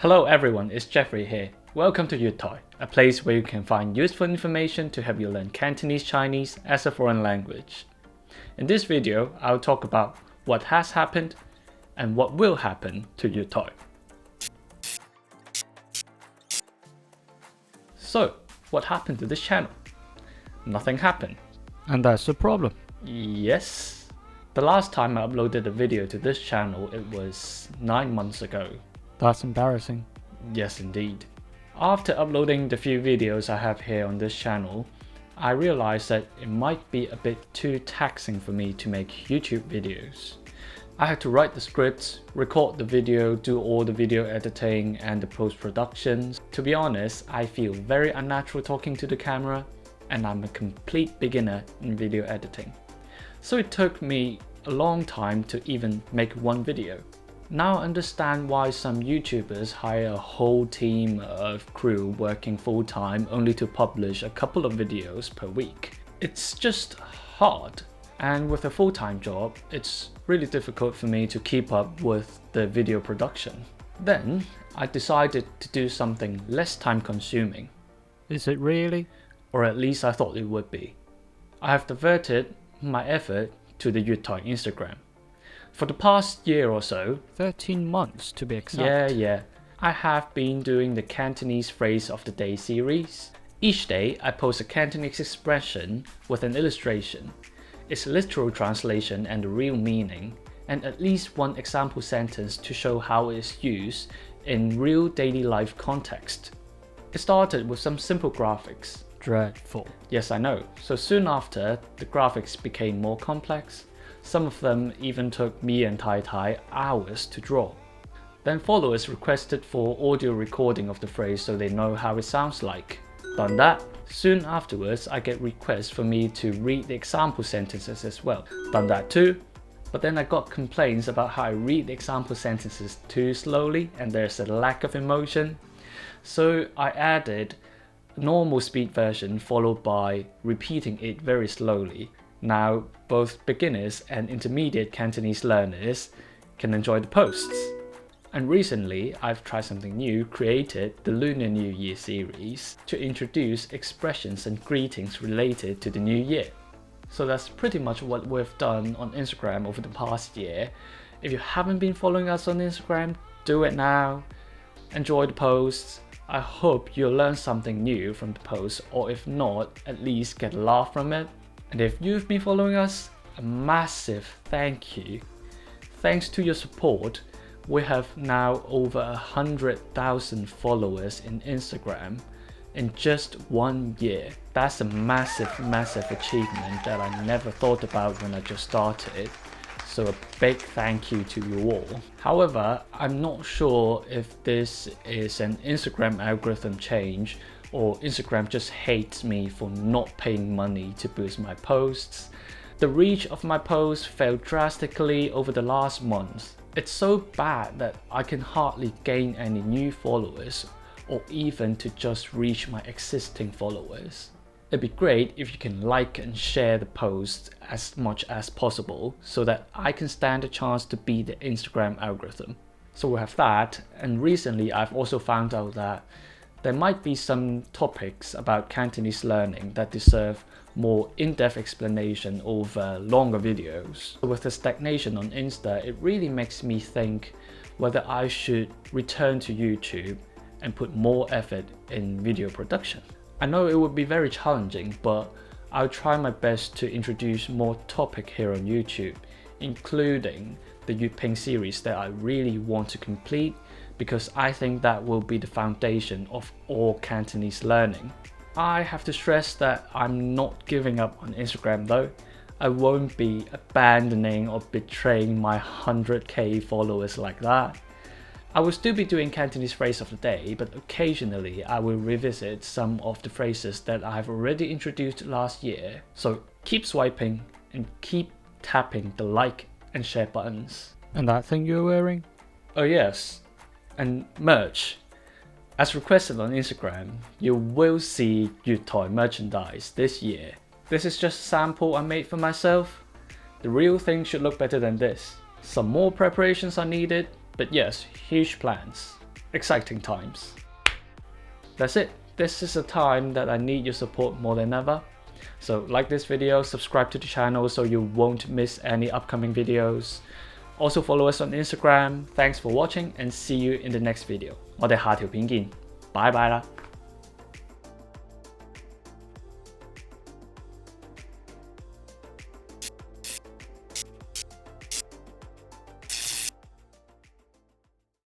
Hello everyone, it's Jeffrey here. Welcome to Yutoy, a place where you can find useful information to help you learn Cantonese Chinese as a foreign language. In this video, I'll talk about what has happened and what will happen to Yutoy. So, what happened to this channel? Nothing happened. And that's the problem. Yes. The last time I uploaded a video to this channel, it was 9 months ago. That's embarrassing. Yes, indeed. After uploading the few videos I have here on this channel, I realized that it might be a bit too taxing for me to make YouTube videos. I had to write the scripts, record the video, do all the video editing and the post-productions. To be honest, I feel very unnatural talking to the camera, and I'm a complete beginner in video editing. So it took me a long time to even make one video. Now I understand why some YouTubers hire a whole team of crew working full-time only to publish a couple of videos per week. It's just hard, and with a full-time job, it's really difficult for me to keep up with the video production. Then I decided to do something less time-consuming. Is it really? Or at least I thought it would be. I have diverted my effort to the Yutoy Instagram. For the past year or so, 13 months to be exact. Yeah, I have been doing the Cantonese Phrase of the Day series. Each day, I post a Cantonese expression with an illustration, its literal translation and the real meaning, and at least one example sentence to show how it is used in real daily life context. It started with some simple graphics. Dreadful. Yes, I know. So soon after, the graphics became more complex. Some of them even took me and Tai Tai hours to draw. Then followers requested for audio recording of the phrase so they know how it sounds like. Done that. Soon afterwards, I get requests for me to read the example sentences as well. Done that too. But then I got complaints about how I read the example sentences too slowly and there's a lack of emotion. So I added a normal speed version followed by repeating it very slowly. Now, both beginners and intermediate Cantonese learners can enjoy the posts. And recently, I've tried something new, created the Lunar New Year series to introduce expressions and greetings related to the new year. So that's pretty much what we've done on Instagram over the past year. If you haven't been following us on Instagram, do it now. Enjoy the posts. I hope you'll learn something new from the posts, or if not, at least get a laugh from it. And if you've been following us, a massive thank you. Thanks to your support, we have now over 100,000 followers in Instagram in just 1 year. That's a massive achievement that I never thought about when I just started. So a big thank you to you all. However, I'm not sure if this is an Instagram algorithm change or Instagram just hates me for not paying money to boost my posts. The reach of my posts fell drastically over the last month. It's so bad that I can hardly gain any new followers or even to just reach my existing followers. It'd be great if you can like and share the posts as much as possible so that I can stand a chance to beat the Instagram algorithm. So we have that, and recently I've also found out that there might be some topics about Cantonese learning that deserve more in-depth explanation over longer videos. With the stagnation on Insta, it really makes me think whether I should return to YouTube and put more effort in video production. I know it would be very challenging, but I'll try my best to introduce more topic here on YouTube, including the Yuping series that I really want to complete, because I think that will be the foundation of all Cantonese learning. I have to stress that I'm not giving up on Instagram though. I won't be abandoning or betraying my 100k followers like that. I will still be doing Cantonese Phrase of the Day, but occasionally I will revisit some of the phrases that I have already introduced last year. So keep swiping and keep tapping the like and share buttons. And that thing you're wearing? Oh yes. And merch. As requested on Instagram, you will see Yutoy merchandise this year. This is just a sample I made for myself. The real thing should look better than this. Some more preparations are needed, but yes, huge plans. exciting times. That's it. This is a time that I need your support more than ever. So like this video, subscribe to the channel so you won't miss any upcoming videos. Also follow us on Instagram. Thanks for watching and see you in the next video. 我哋下條片見，拜拜啦。